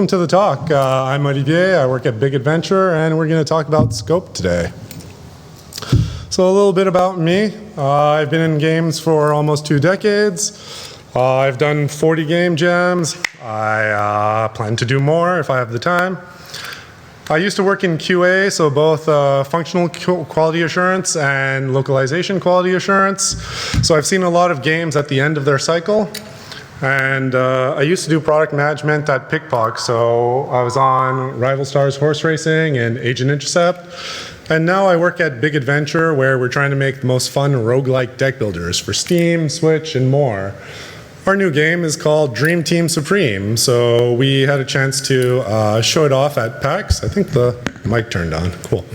Welcome to the talk. I'm Olivier. I work at Big Adventure, and we're going to talk about scope today. So a little bit about me. I've been in games for almost 2 decades. I've done 40 game jams. I plan to do more if I have the time. I used to work in QA, so both functional quality assurance and localization quality assurance. So I've seen a lot of games at the end of their cycle. And I used to do product management at Pickpock, so I was on Rival Stars Horse Racing and Agent Intercept. And now I work at Big Adventure, where we're trying to make the most fun roguelike deck builders for Steam, Switch, and more. Our new game is called Dream Team Supreme, so we had a chance to show it off at PAX. I think the mic turned on. Cool.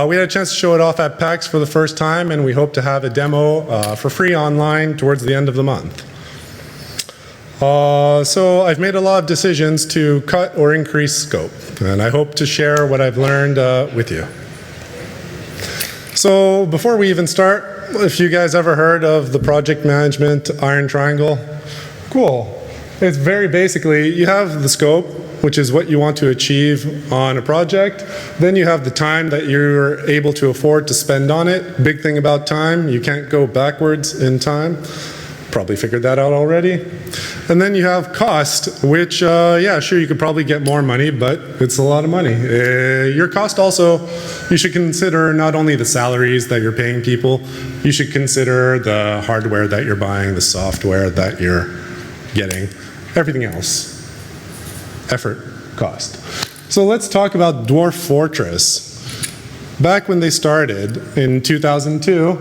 We had a chance to show it off at PAX for the first time, and we hope to have a demo for free online towards the end of the month. So I've made a lot of decisions to cut or increase scope, and I hope to share what I've learned with you. So before we even start, if you guys ever heard of the project management iron triangle, cool. It's very basically, you have the scope, which is what you want to achieve on a project. Then you have the time that you're able to afford to spend on it. Big thing about time, you can't go backwards in time. Probably figured that out already. And then you have cost, which, yeah, sure, you could probably get more money, but it's a lot of money. Your cost also, you should consider not only the salaries that you're paying people, you should consider the hardware that you're buying, the software that you're getting, everything else. Effort, cost. So let's talk about Dwarf Fortress. Back when they started in 2002,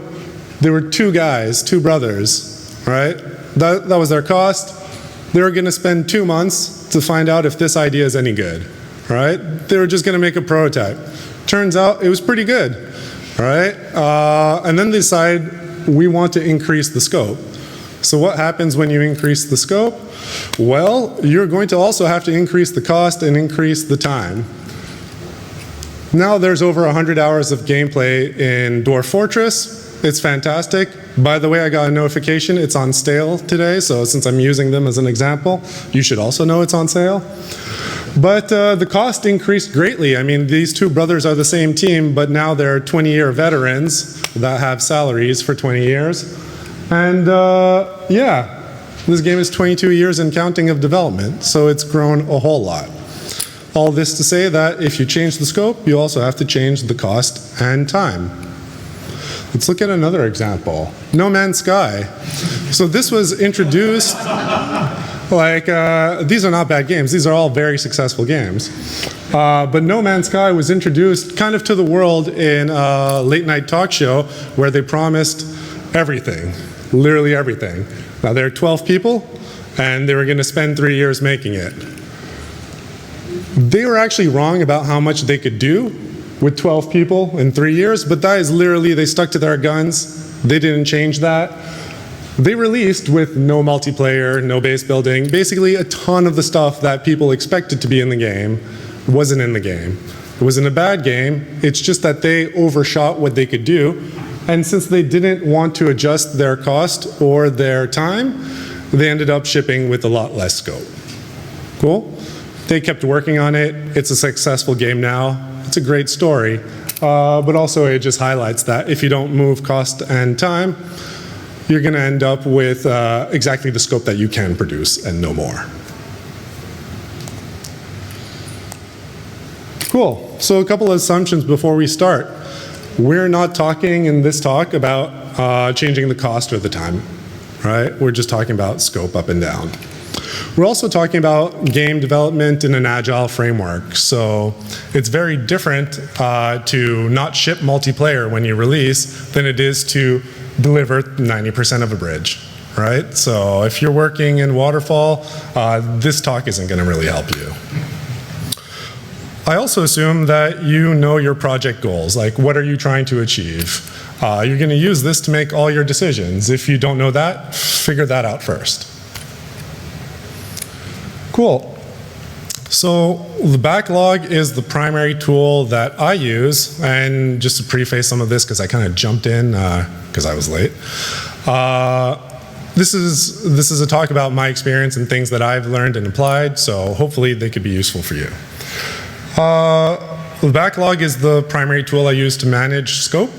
there were 2 guys, 2 brothers, right? That was their cost. They were going to spend 2 months to find out if this idea is any good, right? They were just going to make a prototype. Turns out it was pretty good, right? And then they decide we want to increase the scope. So what happens when you increase the scope? Well, you're going to also have to increase the cost and increase the time. Now there's over 100 hours of gameplay in Dwarf Fortress. It's fantastic. By the way, I got a notification it's on sale today, so since I'm using them as an example, you should also know it's on sale. But the cost increased greatly. I mean, these 2 brothers are the same team, but now they're 20-year veterans that have salaries for 20 years. And yeah, this game is 22 years and counting of development, so it's grown a whole lot. All this to say that if you change the scope, you also have to change the cost and time. Let's look at another example. No Man's Sky. So this was introduced, like, these are not bad games. These are all very successful games. But No Man's Sky was introduced kind of to the world in a late night talk show where they promised everything, literally everything. Now there are 12 people, and they were going to spend 3 years making it. They were actually wrong about how much they could do with 12 people in 3 years, but that is literally, they stuck to their guns. They didn't change that. They released with no multiplayer, no base building, basically a ton of the stuff that people expected to be in the game wasn't in the game. It wasn't a bad game, it's just that they overshot what they could do, and since they didn't want to adjust their cost or their time, they ended up shipping with a lot less scope. Cool? They kept working on it. It's a successful game now. It's a great story, but also it just highlights that if you don't move cost and time, you're going to end up with exactly the scope that you can produce and no more. Cool. So a couple of assumptions before we start. We're not talking in this talk about changing the cost or the time, right? We're just talking about scope up and down. We're also talking about game development in an agile framework. So it's very different to not ship multiplayer when you release than it is to deliver 90% of a bridge, right? So if you're working in waterfall, this talk isn't going to really help you. I also assume that you know your project goals, like what are you trying to achieve? You're going to use this to make all your decisions. If you don't know that, figure that out first. Cool. So the backlog is the primary tool that I use, and just to preface some of this because I kind of jumped in because I was late. this is a talk about my experience and things that I've learned and applied, so hopefully they could be useful for you. The backlog is the primary tool I use to manage scope.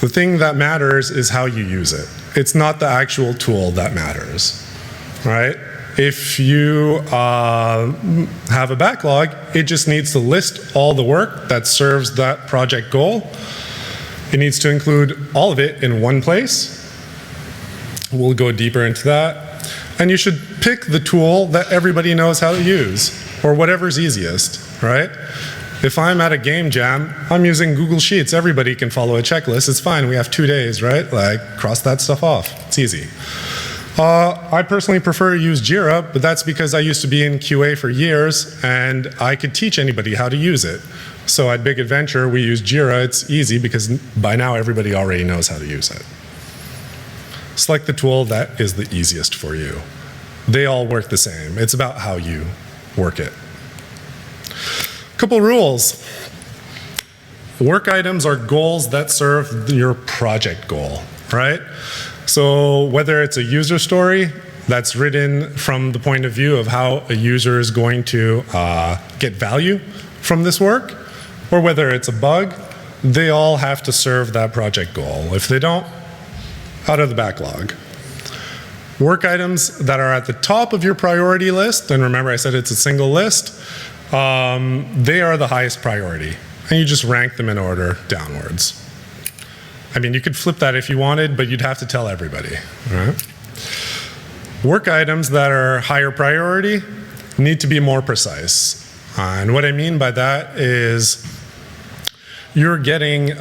The thing that matters is how you use it. It's not the actual tool that matters, right? If you have a backlog, it just needs to list all the work that serves that project goal. It needs to include all of it in one place. We'll go deeper into that. And you should pick the tool that everybody knows how to use, or whatever's easiest, right? If I'm at a game jam, I'm using Google Sheets. Everybody can follow a checklist. It's fine. We have 2 days, right? Like, cross that stuff off. It's easy. I personally prefer to use Jira, but that's because I used to be in QA for years, and I could teach anybody how to use it. So at Big Adventure, we use Jira. It's easy because by now everybody already knows how to use it. Select the tool that is the easiest for you. They all work the same. It's about how you work it. Couple rules. Work items are goals that serve your project goal, right? So whether it's a user story that's written from the point of view of how a user is going to get value from this work, or whether it's a bug, they all have to serve that project goal. If they don't, out of the backlog. Work items that are at the top of your priority list, and remember I said it's a single list, they are the highest priority, and you just rank them in order downwards. I mean, you could flip that if you wanted, but you'd have to tell everybody, right? Work items that are higher priority need to be more precise. And what I mean by that is you're getting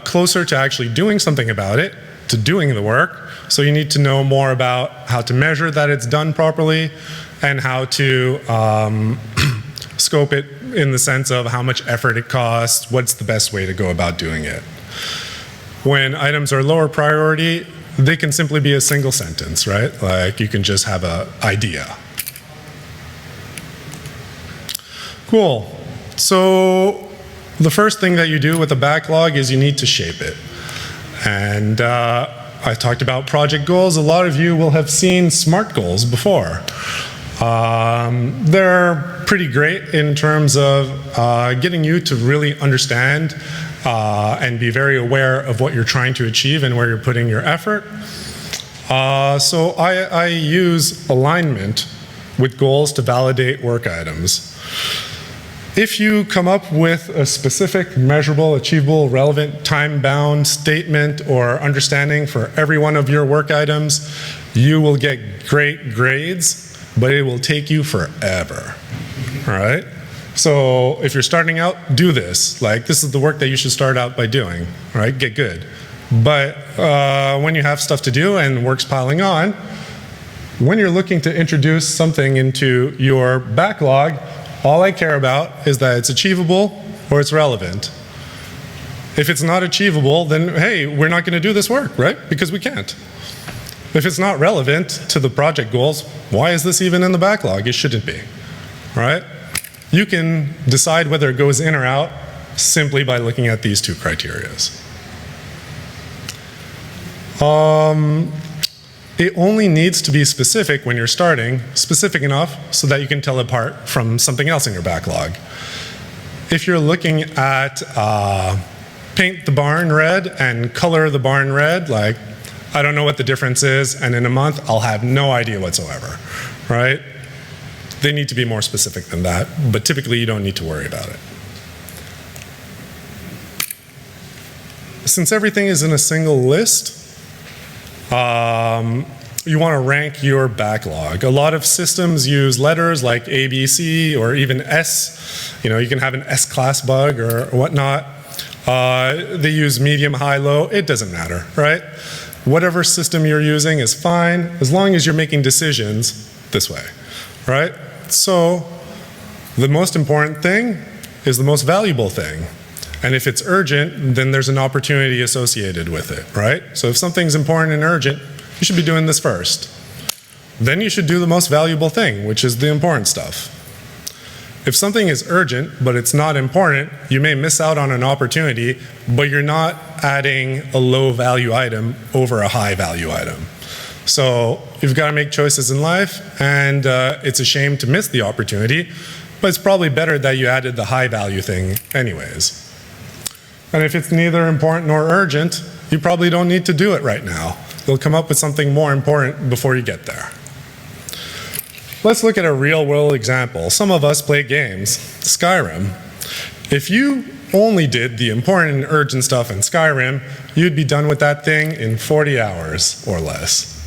closer to actually doing something about it, to doing the work, so you need to know more about how to measure that it's done properly and how to scope it in the sense of how much effort it costs, what's the best way to go about doing it. When items are lower priority, they can simply be a single sentence, right? Like you can just have an idea. Cool. So the first thing that you do with a backlog is you need to shape it. And I talked about project goals. A lot of you will have seen SMART goals before. They're pretty great in terms of getting you to really understand and be very aware of what you're trying to achieve and where you're putting your effort. So I use alignment with goals to validate work items. If you come up with a specific, measurable, achievable, relevant, time-bound statement or understanding for every one of your work items, you will get great grades, but it will take you forever, all right? So if you're starting out, do this. Like, this is the work that you should start out by doing, all right? Get good. But when you have stuff to do and work's piling on, when you're looking to introduce something into your backlog, all I care about is that it's achievable or it's relevant. If it's not achievable, then hey, we're not going to do this work, right? Because we can't. If it's not relevant to the project goals, why is this even in the backlog? It shouldn't be, right? You can decide whether it goes in or out simply by looking at these two criteria. It only needs to be specific when you're starting, specific enough so that you can tell it apart from something else in your backlog. If you're looking at paint the barn red and color the barn red, like, I don't know what the difference is, and in a month, I'll have no idea whatsoever, right? They need to be more specific than that, but typically you don't need to worry about it. Since everything is in a single list, you want to rank your backlog. A lot of systems use letters like A, B, C, or even S. You know, you can have an S-class bug or whatnot. They use medium, high, low. It doesn't matter, right? Whatever system you're using is fine, as long as you're making decisions this way, right? So the most important thing is the most valuable thing. And if it's urgent, then there's an opportunity associated with it, right? So if something's important and urgent, you should be doing this first. Then you should do the most valuable thing, which is the important stuff. If something is urgent, but it's not important, you may miss out on an opportunity, but you're not adding a low-value item over a high-value item. So you've got to make choices in life, and it's a shame to miss the opportunity, but it's probably better that you added the high-value thing anyways. And if it's neither important nor urgent, you probably don't need to do it right now. You'll come up with something more important before you get there. Let's look at a real-world example. Some of us play games. Skyrim. If you only did the important and urgent stuff in Skyrim, you'd be done with that thing in 40 hours or less.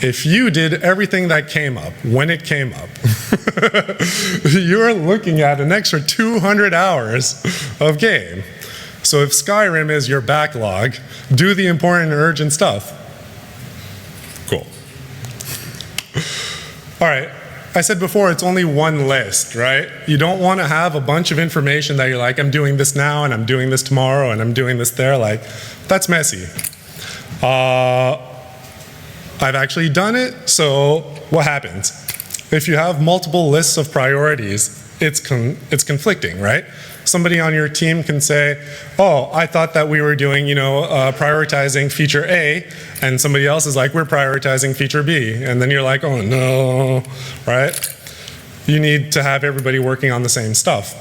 If you did everything that came up when it came up, you're looking at an extra 200 hours of game. So if Skyrim is your backlog, do the important and urgent stuff. Cool. All right, I said before, it's only one list, right? You don't want to have a bunch of information that you're like, I'm doing this now, and I'm doing this tomorrow, and I'm doing this there. Like, that's messy. I've actually done it, so what happens? If you have multiple lists of priorities, it's conflicting, right? Somebody on your team can say, oh, I thought that we were doing, prioritizing feature A, and somebody else is like, we're prioritizing feature B. And then you're like, oh no, right? You need to have everybody working on the same stuff.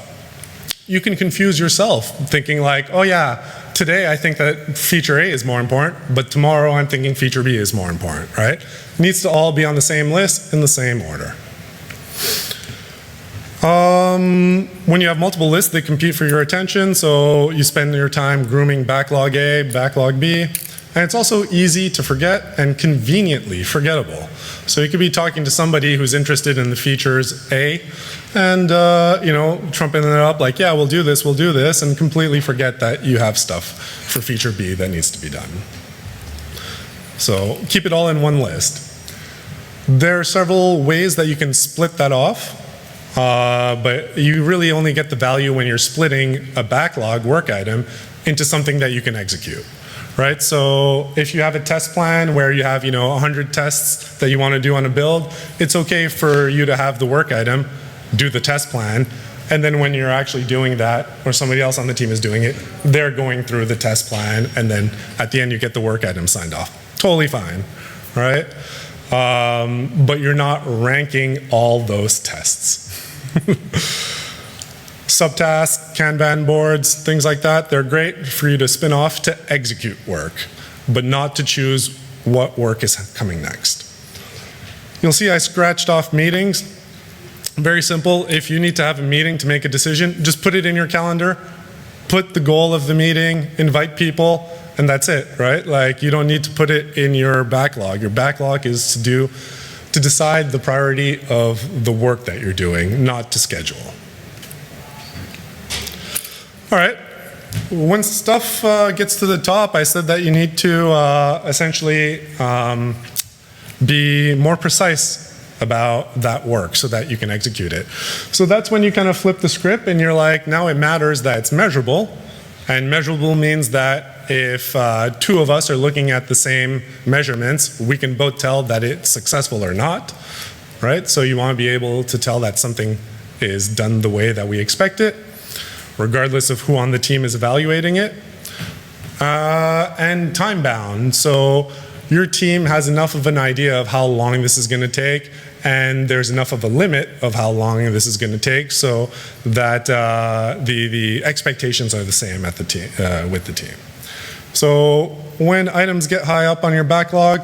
You can confuse yourself, thinking like, oh yeah, today I think that feature A is more important, but tomorrow I'm thinking feature B is more important, right? It needs to all be on the same list in the same order. When you have multiple lists, they compete for your attention, so you spend your time grooming backlog A, backlog B, and it's also easy to forget and conveniently forgettable. So you could be talking to somebody who's interested in the features A, and trumping it up like, yeah, we'll do this, and completely forget that you have stuff for feature B that needs to be done. So keep it all in one list. There are several ways that you can split that off. But you really only get the value when you're splitting a backlog work item into something that you can execute, right? So if you have a test plan where you have 100 tests that you want to do on a build, it's okay for you to have the work item, do the test plan, and then when you're actually doing that, or somebody else on the team is doing it, they're going through the test plan, and then at the end you get the work item signed off. Totally fine, right? But you're not ranking all those tests. Subtasks, Kanban boards, things like that, they're great for you to spin off to execute work, but not to choose what work is coming next. You'll see I scratched off meetings. Very simple. If you need to have a meeting to make a decision, just put it in your calendar, put the goal of the meeting, invite people, and that's it, right? Like, you don't need to put it in your backlog. Your backlog is to decide the priority of the work that you're doing, not to schedule. All right, when stuff gets to the top, I said that you need to essentially be more precise about that work so that you can execute it. So that's when you kind of flip the script and you're like, now it matters that it's measurable, and measurable means that if two of us are looking at the same measurements, we can both tell that it's successful or not, right? So you want to be able to tell that something is done the way that we expect it, regardless of who on the team is evaluating it. And time bound. So your team has enough of an idea of how long this is going to take, and there's enough of a limit of how long this is going to take, so that the expectations are the same at the with the team. So when items get high up on your backlog,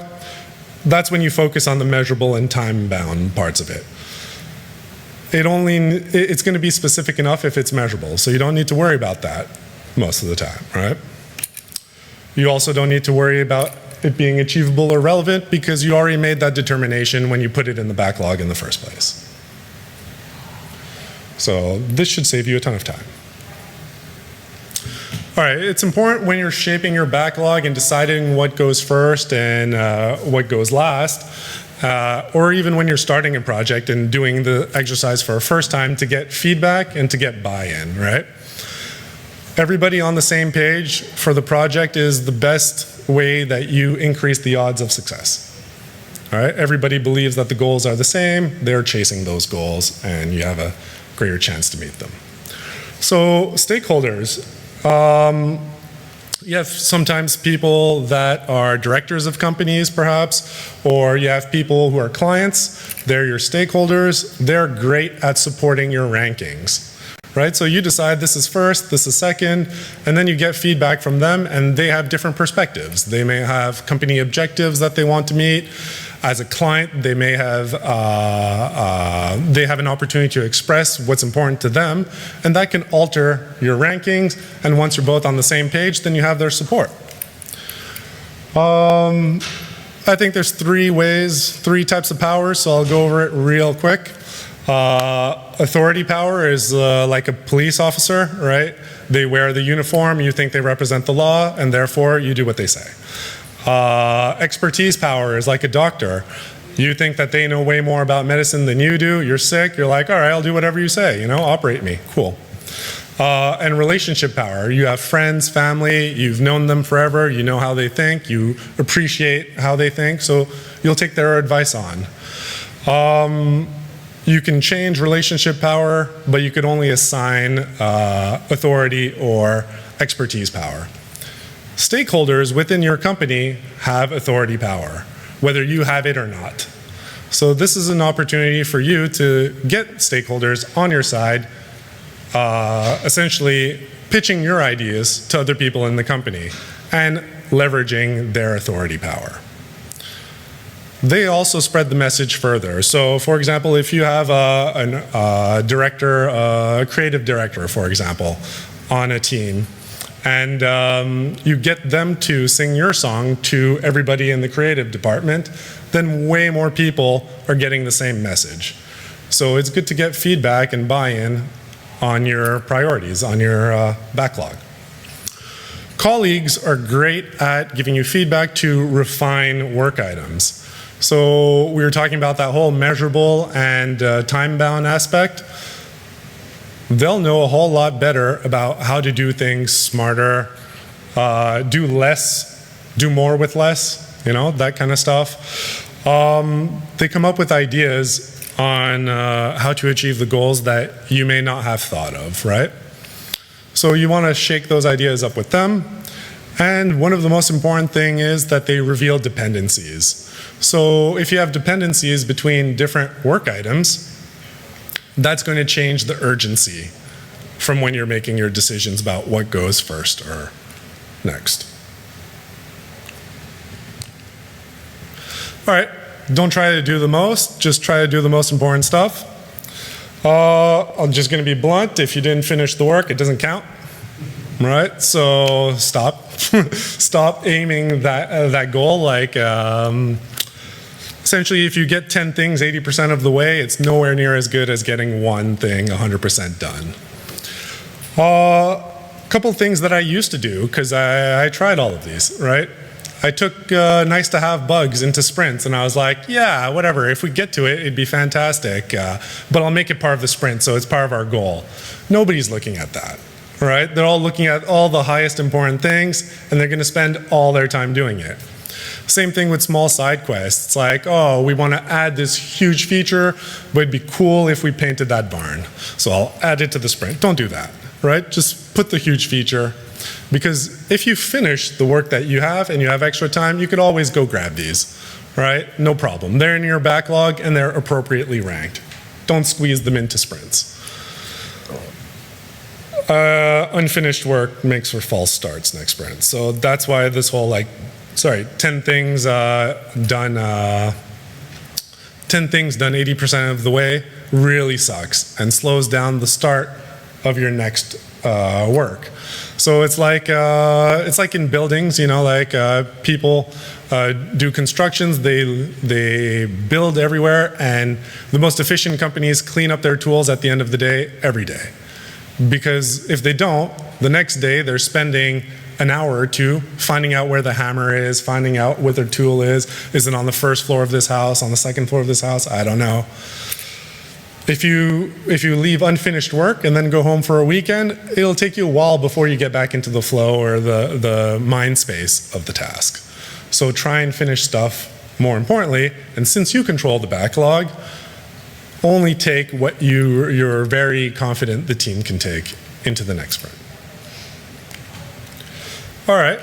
that's when you focus on the measurable and time-bound parts of it. It's going to be specific enough if it's measurable, so you don't need to worry about that most of the time, right? You also don't need to worry about it being achievable or relevant because you already made that determination when you put it in the backlog in the first place. So this should save you a ton of time. All right, it's important when you're shaping your backlog and deciding what goes first and what goes last, or even when you're starting a project and doing the exercise for a first time, to get feedback and to get buy-in, right? Everybody on the same page for the project is the best way that you increase the odds of success. All right, everybody believes that the goals are the same, they're chasing those goals, and you have a greater chance to meet them. So stakeholders, you have sometimes people that are directors of companies perhaps, or you have people who are clients, they're your stakeholders, they're great at supporting your rankings. Right, so you decide this is first, this is second, and then you get feedback from them, and they have different perspectives. They may have company objectives that they want to meet. As a client, they may have an opportunity to express what's important to them, and that can alter your rankings. And once you're both on the same page, then you have their support. I think there's three types of power, so I'll go over it real quick. Authority power is like a police officer, right? They wear the uniform, you think they represent the law, and therefore you do what they say. Expertise power is like a doctor. You think that they know way more about medicine than you do, you're sick, you're like, all right, I'll do whatever you say, operate me, cool. And relationship power, you have friends, family, you've known them forever, you know how they think, you appreciate how they think, so you'll take their advice on. You can change relationship power, but you could only assign authority or expertise power. Stakeholders within your company have authority power, whether you have it or not. So this is an opportunity for you to get stakeholders on your side, essentially pitching your ideas to other people in the company and leveraging their authority power. They also spread the message further. So for example, if you have a director, a creative director, for example, on a team, and you get them to sing your song to everybody in the creative department, then way more people are getting the same message. So it's good to get feedback and buy-in on your priorities, on your backlog. Colleagues are great at giving you feedback to refine work items. So we were talking about that whole measurable and time-bound aspect. They'll know a whole lot better about how to do things smarter, do less, do more with less, that kind of stuff. They come up with ideas on how to achieve the goals that you may not have thought of, right? So you want to shake those ideas up with them. And one of the most important thing is that they reveal dependencies. So if you have dependencies between different work items, that's going to change the urgency from when you're making your decisions about what goes first or next. All right, don't try to do the most, just try to do the most important stuff. I'm just going to be blunt. If you didn't finish the work, it doesn't count. Right? So stop. Stop aiming that goal. Like, essentially, if you get 10 things 80% of the way, it's nowhere near as good as getting one thing 100% done. A couple things that I used to do, because I tried all of these, right? I took nice to have bugs into sprints, and I was like, yeah, whatever, if we get to it, it'd be fantastic, but I'll make it part of the sprint, so it's part of our goal. Nobody's looking at that, right? They're all looking at all the highest important things, and they're gonna spend all their time doing it. Same thing with small side quests. It's like, oh, we want to add this huge feature, but it'd be cool if we painted that barn. So I'll add it to the sprint. Don't do that, right? Just put the huge feature. Because if you finish the work that you have and you have extra time, you could always go grab these, right? No problem. They're in your backlog and they're appropriately ranked. Don't squeeze them into sprints. Unfinished work makes for false starts next sprint. So that's why this whole 10 things done 80% of the way really sucks and slows down the start of your next work. So it's like in buildings, people do constructions, they build everywhere, and the most efficient companies clean up their tools at the end of the day every day. Because if they don't, the next day they're spending an hour or two finding out where the hammer is, finding out what their tool is it on the first floor of this house, on the second floor of this house, I don't know. If you leave unfinished work and then go home for a weekend, it'll take you a while before you get back into the flow or the mind space of the task. So try and finish stuff more importantly, and since you control the backlog, only take what you're very confident the team can take into the next sprint. All right,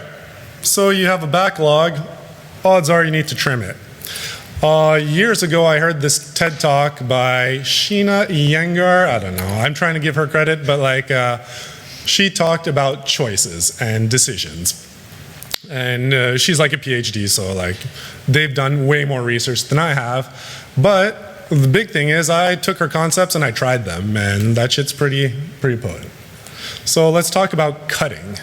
so you have a backlog. Odds are you need to trim it. Years ago, I heard this TED Talk by Sheena Iyengar. I don't know. I'm trying to give her credit, but like she talked about choices and decisions. And she's like a PhD, so like they've done way more research than I have. But the big thing is I took her concepts and I tried them, and that shit's pretty potent. So let's talk about cutting.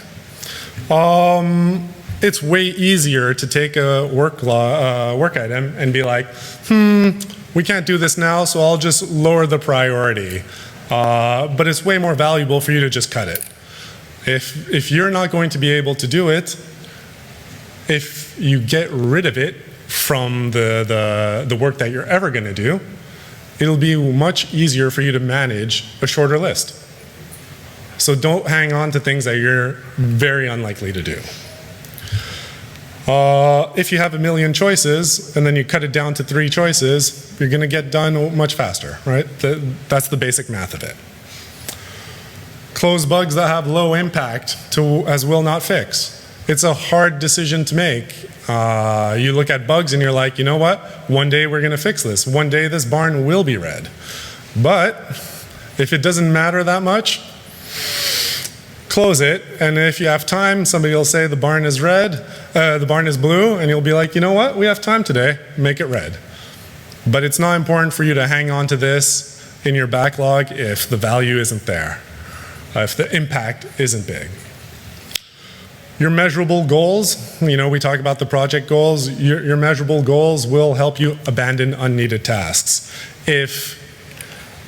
It's way easier to take a work item and be like, we can't do this now, so I'll just lower the priority. But it's way more valuable for you to just cut it. If you're not going to be able to do it, if you get rid of it from the work that you're ever going to do, it'll be much easier for you to manage a shorter list. So don't hang on to things that you're very unlikely to do. If you have a million choices and then you cut it down to 3 choices, you're going to get done much faster, right? That's the basic math of it. Close bugs that have low impact as will not fix. It's a hard decision to make. You look at bugs and you're like, you know what? One day we're going to fix this. One day this barn will be red. But if it doesn't matter that much, close it, and if you have time, somebody will say the barn is red, the barn is blue, and you'll be like, you know what, we have time today, make it red. But it's not important for you to hang on to this in your backlog if the value isn't there, if the impact isn't big. Your measurable goals, we talk about the project goals, your measurable goals will help you abandon unneeded tasks. If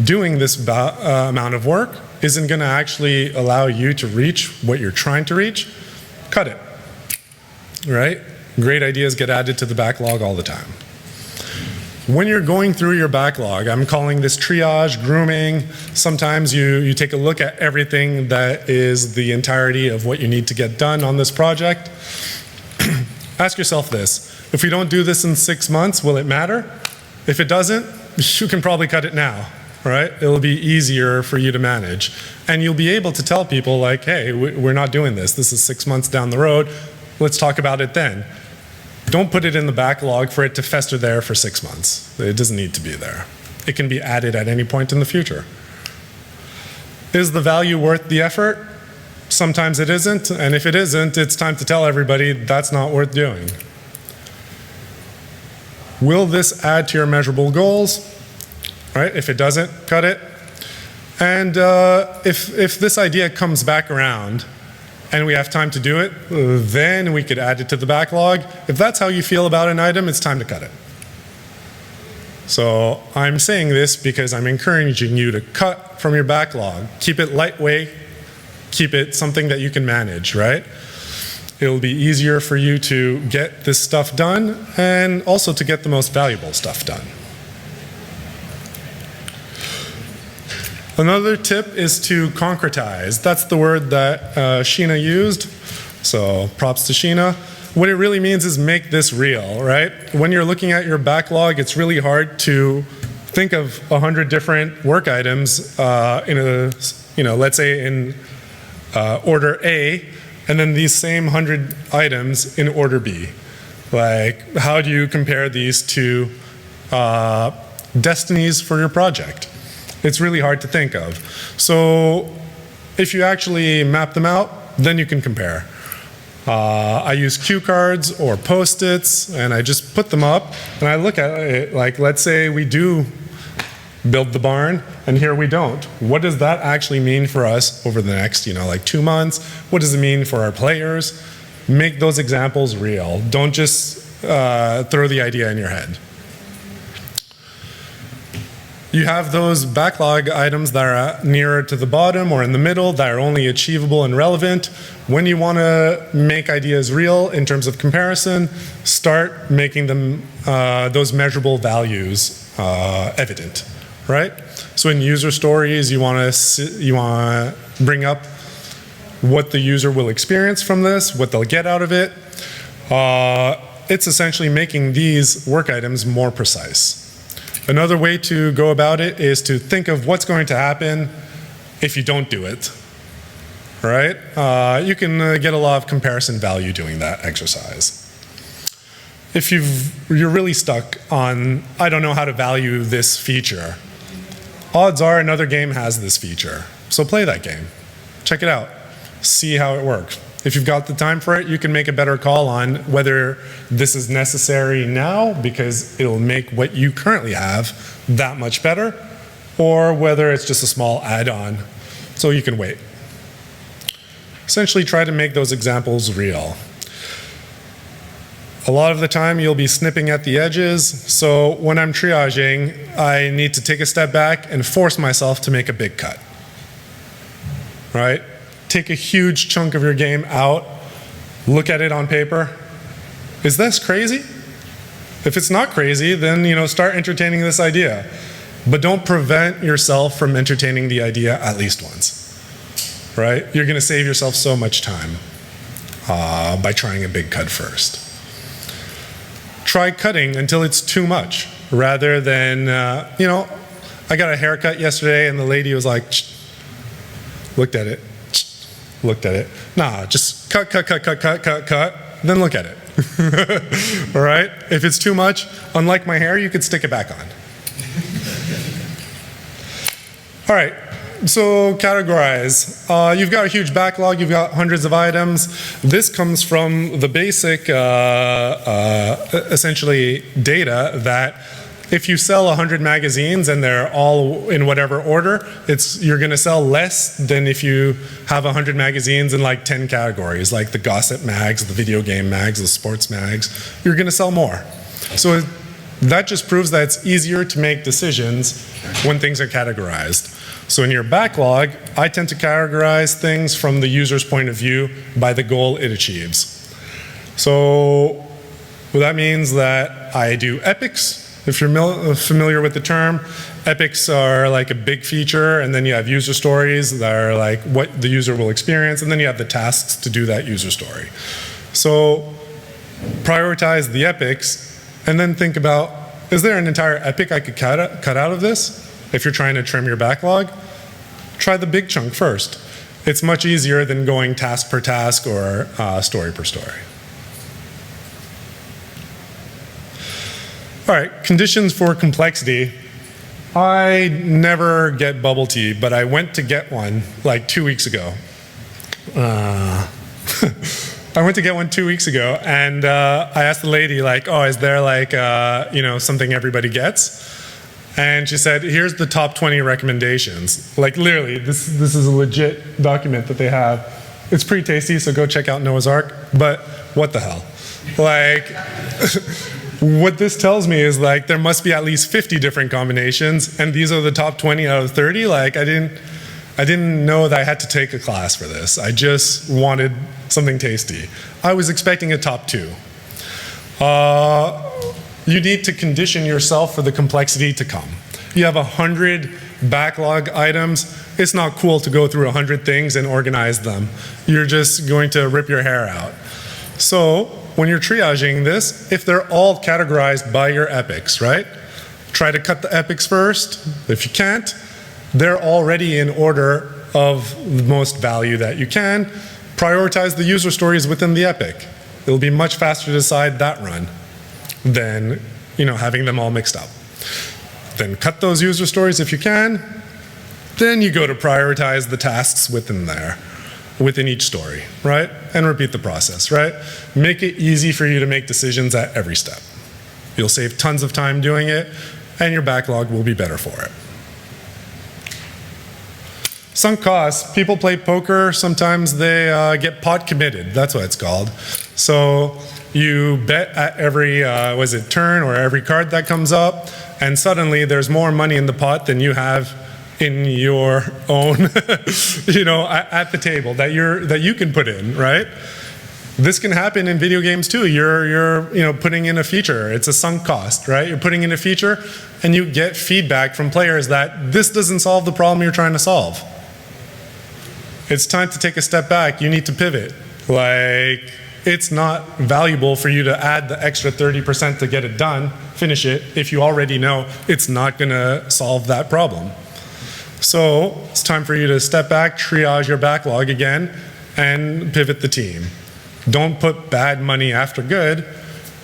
doing this amount of work isn't going to actually allow you to reach what you're trying to reach, cut it, right? Great ideas get added to the backlog all the time. When you're going through your backlog, I'm calling this triage, grooming. Sometimes you take a look at everything that is the entirety of what you need to get done on this project. Ask yourself this: if we don't do this in 6 months, will it matter? If it doesn't, you can probably cut it now. Right? It'll be easier for you to manage. And you'll be able to tell people like, hey, we're not doing this. This is 6 months down the road. Let's talk about it then. Don't put it in the backlog for it to fester there for 6 months. It doesn't need to be there. It can be added at any point in the future. Is the value worth the effort? Sometimes it isn't. And if it isn't, it's time to tell everybody that's not worth doing. Will this add to your measurable goals? Right? If it doesn't, cut it. And if this idea comes back around and we have time to do it, then we could add it to the backlog. If that's how you feel about an item, it's time to cut it. So I'm saying this because I'm encouraging you to cut from your backlog. Keep it lightweight. Keep it something that you can manage, right? It'll be easier for you to get this stuff done and also to get the most valuable stuff done. Another tip is to concretize. That's the word that Sheena used, so props to Sheena. What it really means is make this real, right? When you're looking at your backlog, it's really hard to think of 100 different work items in a, let's say in order A, and then these same 100 items in order B. Like, how do you compare these to destinies for your project? It's really hard to think of. So if you actually map them out, then you can compare. I use cue cards or Post-its, and I just put them up, and I look at it like, let's say we do build the barn, and here we don't. What does that actually mean for us over the next, like 2 months? What does it mean for our players? Make those examples real. Don't just throw the idea in your head. You have those backlog items that are nearer to the bottom or in the middle that are only achievable and relevant. When you want to make ideas real in terms of comparison, start making them those measurable values evident, right? So in user stories, you want to bring up what the user will experience from this, what they'll get out of it. It's essentially making these work items more precise. Another way to go about it is to think of what's going to happen if you don't do it, right? You can get a lot of comparison value doing that exercise. If you're really stuck on, I don't know how to value this feature, odds are another game has this feature. So play that game. Check it out. See how it works. If you've got the time for it, you can make a better call on whether this is necessary now because it'll make what you currently have that much better, or whether it's just a small add-on so you can wait. Essentially try to make those examples real. A lot of the time you'll be snipping at the edges, so when I'm triaging, I need to take a step back and force myself to make a big cut, right? Take a huge chunk of your game out, look at it on paper. Is this crazy? If it's not crazy, then start entertaining this idea. But don't prevent yourself from entertaining the idea at least once, right? You're going to save yourself so much time by trying a big cut first. Try cutting until it's too much, rather than, I got a haircut yesterday and the lady was like, looked at it. Nah, just cut, then look at it. All right? If it's too much, unlike my hair, you could stick it back on. All right, so categorize. You've got a huge backlog, you've got hundreds of items. This comes from the basic, essentially, data that if you sell 100 magazines and they're all in whatever order, you're going to sell less than if you have 100 magazines in like 10 categories, like the gossip mags, the video game mags, the sports mags. You're going to sell more. So that just proves that it's easier to make decisions when things are categorized. So in your backlog, I tend to categorize things from the user's point of view by the goal it achieves. So that means that I do epics. If you're familiar with the term, epics are like a big feature, and then you have user stories that are like what the user will experience, and then you have the tasks to do that user story. So prioritize the epics, and then think about, is there an entire epic I could cut out of this? If you're trying to trim your backlog, try the big chunk first. It's much easier than going task per task or story per story. All right, conditions for complexity. I never get bubble tea, but I went to get one like 2 weeks ago. I went to get one 2 weeks ago, and I asked the lady, like, oh, is there like, something everybody gets? And she said, here's the top 20 recommendations. Like literally, this is a legit document that they have. It's pretty tasty, so go check out Noah's Ark, but what the hell? Like, what this tells me is like there must be at least 50 different combinations, and these are the top 20 out of 30. Like I didn't know that I had to take a class for this. I just wanted something tasty. I was expecting a top 2. You need to condition yourself for the complexity to come. You have 100 backlog items. It's not cool to go through 100 things and organize them. You're just going to rip your hair out. So when you're triaging this, if they're all categorized by your epics, right? Try to cut the epics first. If you can't, they're already in order of the most value that you can. Prioritize the user stories within the epic. It'll be much faster to decide that run than having them all mixed up. Then cut those user stories if you can. Then you go to prioritize the tasks within there, within each story, right? And repeat the process, right? Make it easy for you to make decisions at every step. You'll save tons of time doing it, and your backlog will be better for it. Sunk costs. People play poker. Sometimes they get pot committed. That's what it's called. So you bet at every, turn or every card that comes up, and suddenly there's more money in the pot than you have in your own, at the table that you can put in, right? This can happen in video games too. You're putting in a feature. It's a sunk cost, right? You're putting in a feature, and you get feedback from players that this doesn't solve the problem you're trying to solve. It's time to take a step back. You need to pivot. Like, it's not valuable for you to add the extra 30% to get it done, finish it, if you already know it's not going to solve that problem. So it's time for you to step back, triage your backlog again, and pivot the team. Don't put bad money after good,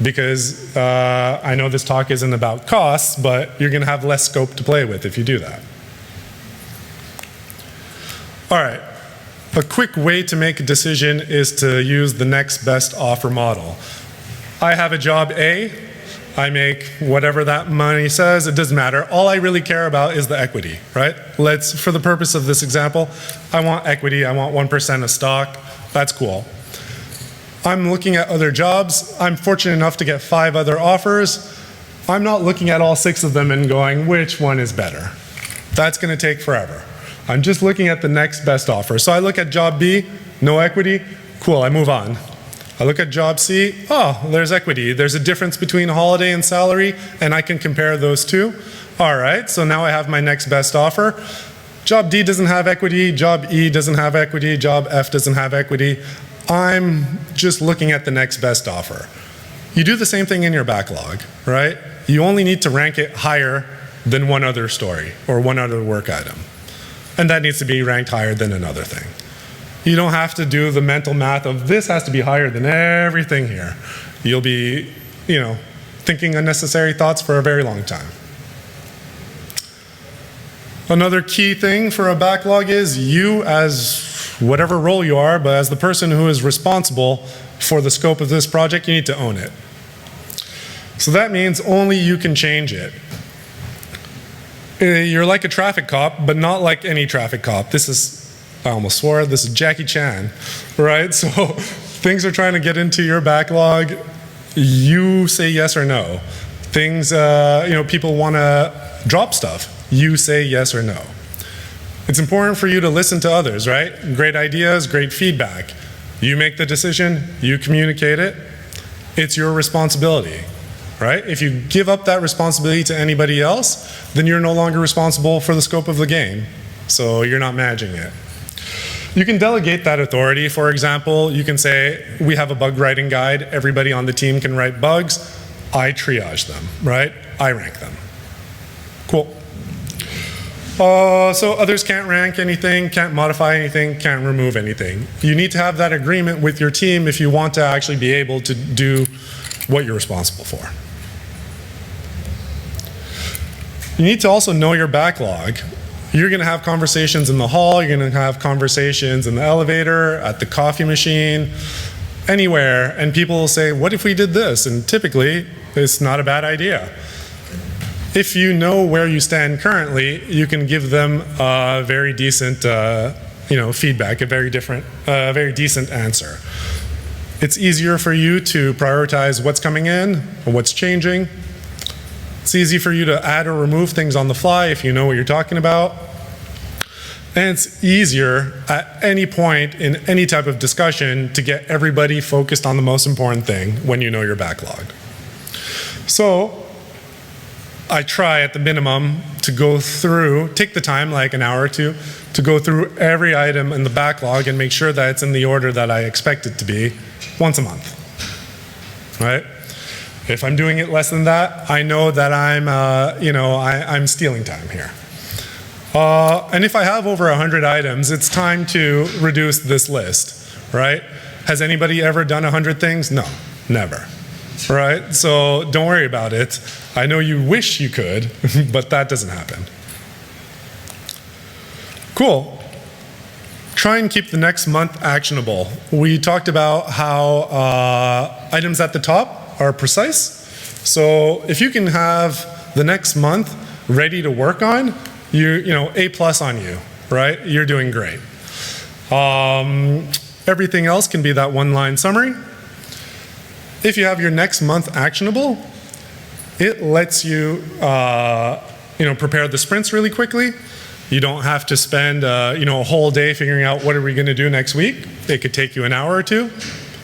because I know this talk isn't about costs, but you're going to have less scope to play with if you do that. All right. A quick way to make a decision is to use the next best offer model. I have a job A. I make whatever that money says. It doesn't matter. All I really care about is the equity, right? For the purpose of this example, I want equity. I want 1% of stock. That's cool. I'm looking at other jobs. I'm fortunate enough to get 5 other offers. I'm not looking at all 6 of them and going, which one is better? That's going to take forever. I'm just looking at the next best offer. So I look at job B, no equity, cool, I move on. I look at job C, oh, there's equity. There's a difference between holiday and salary, and I can compare those two. All right, so now I have my next best offer. Job D doesn't have equity, job E doesn't have equity, job F doesn't have equity. I'm just looking at the next best offer. You do the same thing in your backlog, right? You only need to rank it higher than one other story or one other work item. And that needs to be ranked higher than another thing. You don't have to do the mental math of this has to be higher than everything here. You'll be, thinking unnecessary thoughts for a very long time. Another key thing for a backlog is you, as whatever role you are, but as the person who is responsible for the scope of this project, you need to own it. So that means only you can change it. You're like a traffic cop, but not like any traffic cop. This is, I almost swore, this is Jackie Chan, right? So things are trying to get into your backlog. You say yes or no. Things, people want to drop stuff. You say yes or no. It's important for you to listen to others, right? Great ideas, great feedback. You make the decision, you communicate it. It's your responsibility. Right? If you give up that responsibility to anybody else, then you're no longer responsible for the scope of the game. So you're not managing it. You can delegate that authority. For example, you can say, we have a bug writing guide. Everybody on the team can write bugs. I triage them, right? I rank them. Cool. So others can't rank anything, can't modify anything, can't remove anything. You need to have that agreement with your team if you want to actually be able to do what you're responsible for. You need to also know your backlog. You're going to have conversations in the hall, you're going to have conversations in the elevator, at the coffee machine, anywhere, and people will say, what if we did this? And typically, it's not a bad idea. If you know where you stand currently, you can give them a very decent feedback, a very decent answer. It's easier for you to prioritize what's coming in or what's changing. It's easy for you to add or remove things on the fly if you know what you're talking about. And it's easier at any point in any type of discussion to get everybody focused on the most important thing when you know your backlog. So I try at the minimum to go through, take the time, like an hour or two, to go through every item in the backlog and make sure that it's in the order that I expect it to be once a month, right? If I'm doing it less than that, I know that I'm stealing time here. And if I have over 100 items, it's time to reduce this list, right? Has anybody ever done 100 things? No, never, right? So don't worry about it. I know you wish you could, but that doesn't happen. Cool. Try and keep the next month actionable. We talked about how items at the top are precise. So if you can have the next month ready to work on, A+ on you, right? You're doing great. Everything else can be that one-line summary. If you have your next month actionable, it lets you, prepare the sprints really quickly. You don't have to spend, a whole day figuring out what are we going to do next week. It could take you an hour or two,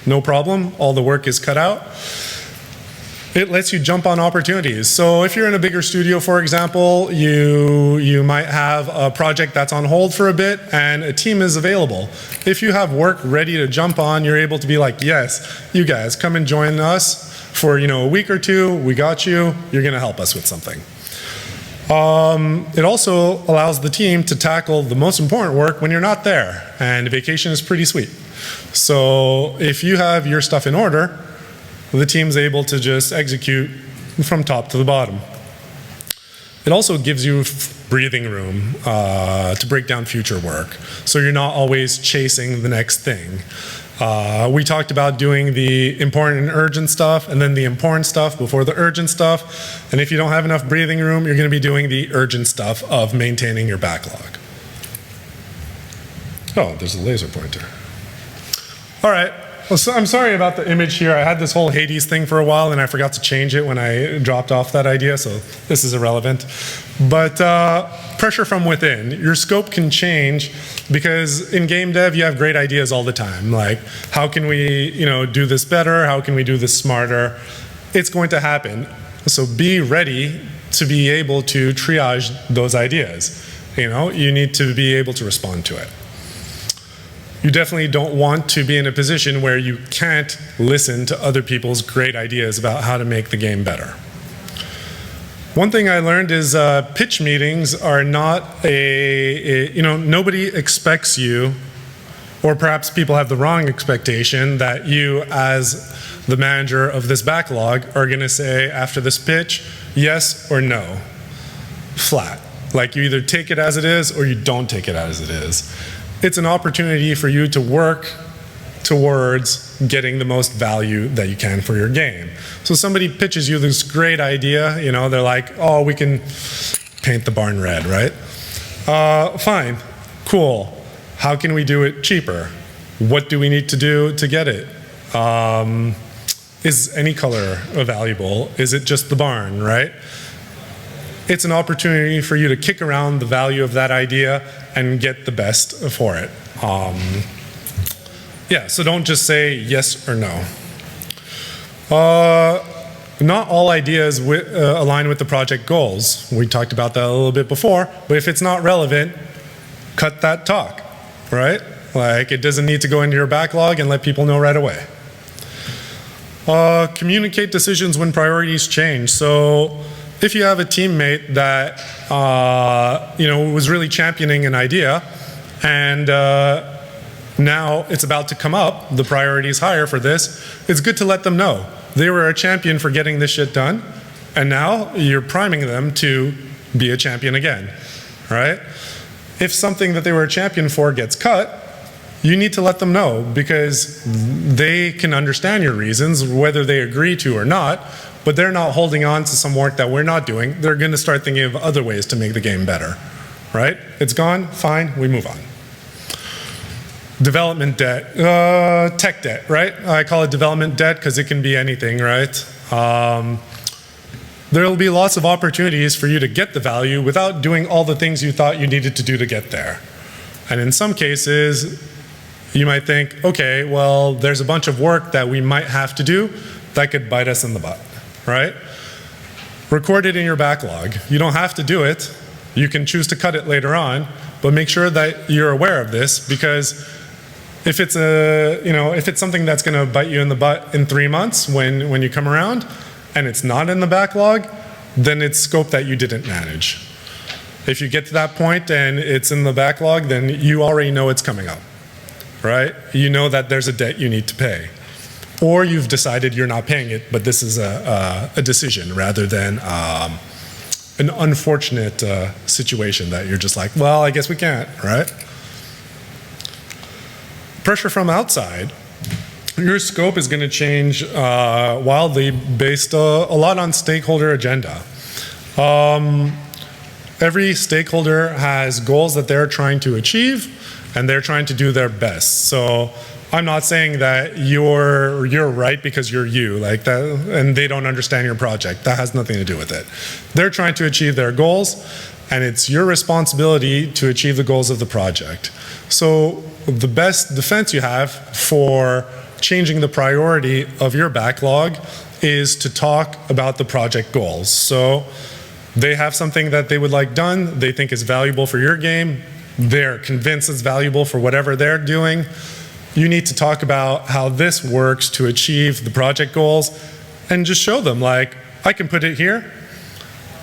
no problem. All the work is cut out. It lets you jump on opportunities. So if you're in a bigger studio, for example, you might have a project that's on hold for a bit and a team is available. If you have work ready to jump on, you're able to be like, yes, you guys come and join us for a week or two. We got you. You're going to help us with something. It also allows the team to tackle the most important work when you're not there, and vacation is pretty sweet. So if you have your stuff in order, the team's able to just execute from top to the bottom. It also gives you breathing room to break down future work, so you're not always chasing the next thing. We talked about doing the important and urgent stuff, and then the important stuff before the urgent stuff. And if you don't have enough breathing room, you're going to be doing the urgent stuff of maintaining your backlog. Oh, there's a laser pointer. All right. Well, so I'm sorry about the image here. I had this whole Hades thing for a while, and I forgot to change it when I dropped off that idea, so this is irrelevant. But pressure from within. Your scope can change because in game dev, you have great ideas all the time. Like, how can we do this better? How can we do this smarter? It's going to happen. So be ready to be able to triage those ideas. You need to be able to respond to it. You definitely don't want to be in a position where you can't listen to other people's great ideas about how to make the game better. One thing I learned is pitch meetings are not nobody expects you, or perhaps people have the wrong expectation that you as the manager of this backlog are going to say after this pitch, yes or no, flat. Like you either take it as it is or you don't take it as it is. It's an opportunity for you to work towards getting the most value that you can for your game. So somebody pitches you this great idea, they're like, oh, we can paint the barn red, right? Fine, cool. How can we do it cheaper? What do we need to do to get it? Is any color valuable? Is it just the barn, right? It's an opportunity for you to kick around the value of that idea and get the best for it. So don't just say yes or no. Not all ideas align with the project goals. We talked about that a little bit before, but if it's not relevant, cut that talk, right? Like it doesn't need to go into your backlog and let people know right away. Communicate decisions when priorities change. So if you have a teammate that was really championing an idea, and now it's about to come up, the priority is higher for this, it's good to let them know. They were a champion for getting this shit done, and now you're priming them to be a champion again, right? If something that they were a champion for gets cut, you need to let them know because they can understand your reasons, whether they agree to or not, but they're not holding on to some work that we're not doing. They're going to start thinking of other ways to make the game better, right? It's gone, fine, we move on. Development debt, tech debt, right? I call it development debt because it can be anything, right? There will be lots of opportunities for you to get the value without doing all the things you thought you needed to do to get there. And in some cases, you might think, okay, well, there's a bunch of work that we might have to do that could bite us in the butt, right? Record it in your backlog. You don't have to do it. You can choose to cut it later on, but make sure that you're aware of this because if it's something that's going to bite you in the butt in 3 months when you come around and it's not in the backlog, then it's scope that you didn't manage. If you get to that point and it's in the backlog, then you already know it's coming up, right? You know that there's a debt you need to pay. Or you've decided you're not paying it, but this is a decision rather than an unfortunate situation that you're just like, well, I guess we can't, right? Pressure from outside. Your scope is going to change wildly based a lot on stakeholder agenda. Every stakeholder has goals that they're trying to achieve, and they're trying to do their best. So I'm not saying that you're right because you're you, like that, and they don't understand your project. That has nothing to do with it. They're trying to achieve their goals, and it's your responsibility to achieve the goals of the project. So the best defense you have for changing the priority of your backlog is to talk about the project goals. So they have something that they would like done, they think is valuable for your game, they're convinced it's valuable for whatever they're doing. You need to talk about how this works to achieve the project goals and just show them, like, I can put it here,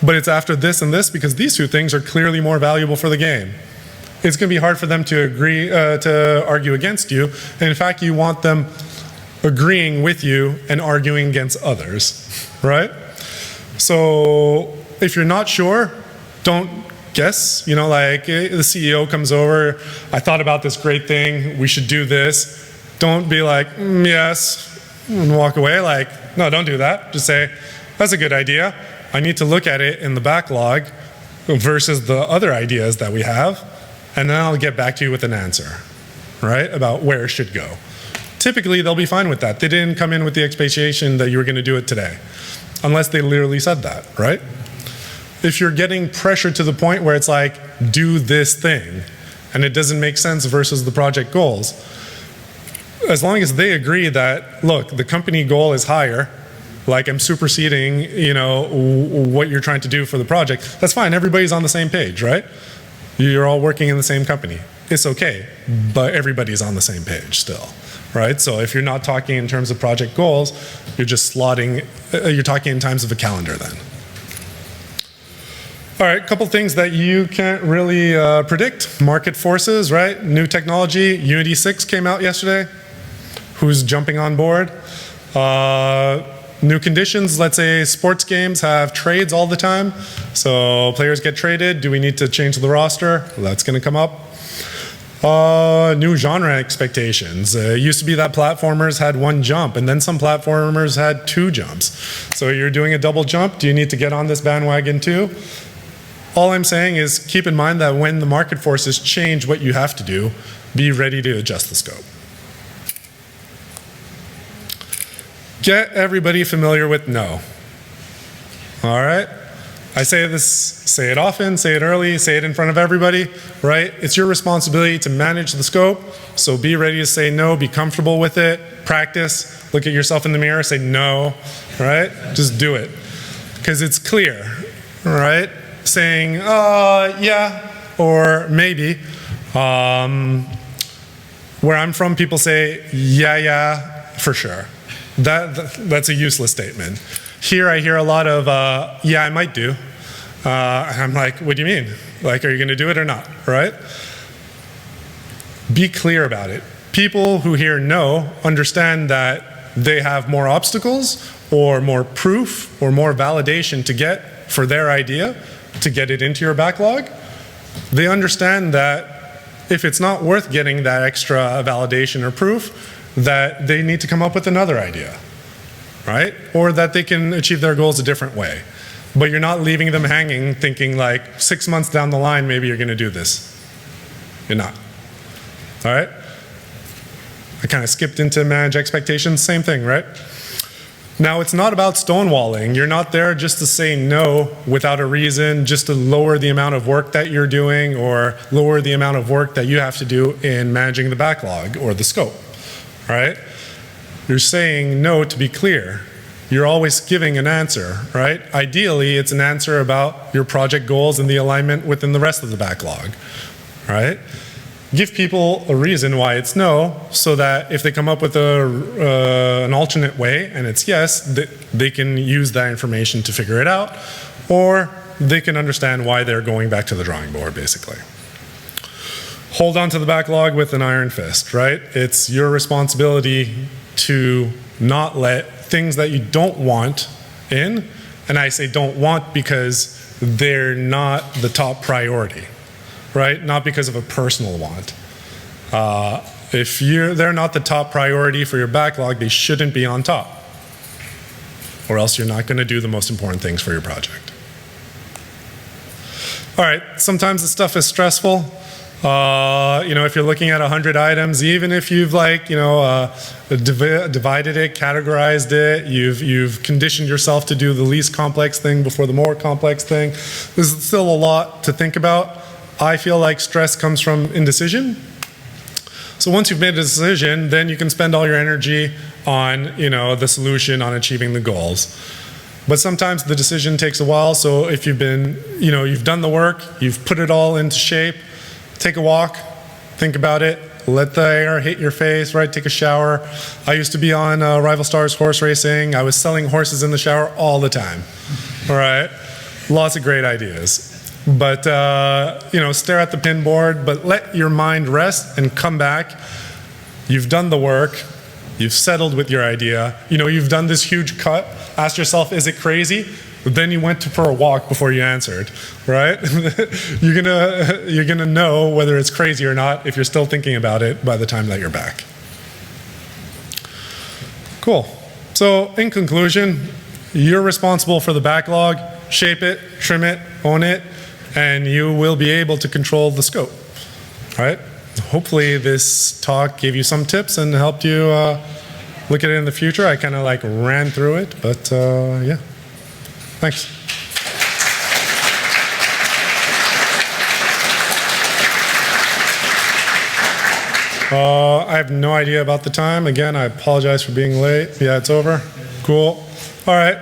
but it's after this and this because these two things are clearly more valuable for the game. It's going to be hard for them to agree, to argue against you. And in fact, you want them agreeing with you and arguing against others, right? So if you're not sure, don't guess. You know, like the CEO comes over, I thought about this great thing, we should do this. Don't be like, yes, and walk away. Like, no, don't do that. Just say, that's a good idea. I need to look at it in the backlog versus the other ideas that we have, and then I'll get back to you with an answer, right, about where it should go. Typically, they'll be fine with that. They didn't come in with the expectation that you were going to do it today, unless they literally said that, right? If you're getting pressure to the point where it's like, do this thing, and it doesn't make sense versus the project goals, as long as they agree that, look, the company goal is higher, like I'm superseding, you know, what you're trying to do for the project, that's fine. Everybody's on the same page, right? You're all working in the same company. It's okay, but everybody's on the same page still, right? So if you're not talking in terms of project goals, you're just slotting, you're talking in terms of a calendar then. All right, a couple things that you can't really predict. Market forces, right? New technology, Unity 6 came out yesterday. Who's jumping on board? New conditions, let's say sports games have trades all the time. So players get traded. Do we need to change the roster? Well, that's going to come up. New genre expectations. It used to be that platformers had one jump, and then some platformers had two jumps. So you're doing a double jump. Do you need to get on this bandwagon too? All I'm saying is keep in mind that when the market forces change what you have to do, be ready to adjust the scope. Get everybody familiar with no. All right? I say this, say it often, say it early, say it in front of everybody, right? It's your responsibility to manage the scope, so be ready to say no, be comfortable with it, practice, look at yourself in the mirror, say no, right? Just do it. Because it's clear, right? Saying, yeah, or maybe. Where I'm from, people say, yeah, for sure. That's a useless statement. Here I hear a lot of, yeah, I might do. I'm like, what do you mean? Like, are you going to do it or not, right? Be clear about it. People who hear no understand that they have more obstacles or more proof or more validation to get for their idea to get it into your backlog. They understand that if it's not worth getting that extra validation or proof, that they need to come up with another idea, right? Or that they can achieve their goals a different way. But you're not leaving them hanging thinking like 6 months down the line, maybe you're going to do this. You're not. All right? I kind of skipped into manage expectations, same thing, right? Now, it's not about stonewalling. You're not there just to say no without a reason, just to lower the amount of work that you're doing or lower the amount of work that you have to do in managing the backlog or the scope. Right? You're saying no to be clear. You're always giving an answer, right? Ideally, it's an answer about your project goals and the alignment within the rest of the backlog, right? Give people a reason why it's no, so that if they come up with an alternate way and it's yes, they can use that information to figure it out, or they can understand why they're going back to the drawing board, basically. Hold on to the backlog with an iron fist, right? It's your responsibility to not let things that you don't want in, and I say don't want because they're not the top priority, right? Not because of a personal want. If they're not the top priority for your backlog, they shouldn't be on top, or else you're not going to do the most important things for your project. All right, sometimes the stuff is stressful. You know, if you're looking at 100 items, even if you've like, you know, divided it, categorized it, you've conditioned yourself to do the least complex thing before the more complex thing, there's still a lot to think about. I feel like stress comes from indecision. So once you've made a decision, then you can spend all your energy on, the solution, on achieving the goals. But sometimes the decision takes a while, so if you've been, you've done the work, you've put it all into shape, take a walk, think about it, let the air hit your face, right? Take a shower. I used to be on Rival Stars horse racing. I was selling horses in the shower all the time, all right? Lots of great ideas. But, stare at the pin board, but let your mind rest and come back. You've done the work. You've settled with your idea. You've done this huge cut. Ask yourself, is it crazy? But then you went for a walk before you answered, right? You're gonna know whether it's crazy or not if you're still thinking about it by the time that you're back. Cool. So in conclusion, you're responsible for the backlog. Shape it, trim it, own it, and you will be able to control the scope, right? Hopefully this talk gave you some tips and helped you look at it in the future. I kind of ran through it, but yeah. Thanks. I have no idea about the time. Again, I apologize for being late. Yeah, it's over. Cool. All right.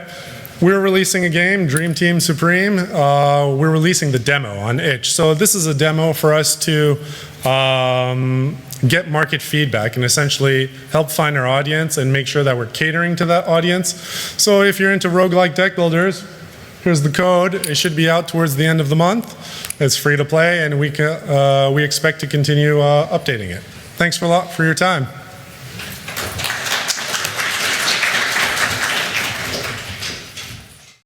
We're releasing a game, Dream Team Supreme. We're releasing the demo on itch. So this is a demo for us to get market feedback and essentially help find our audience and make sure that we're catering to that audience. So if you're into roguelike deck builders, here's the code. It should be out towards the end of the month. It's free to play, and we expect to continue updating it. Thanks a lot for your time.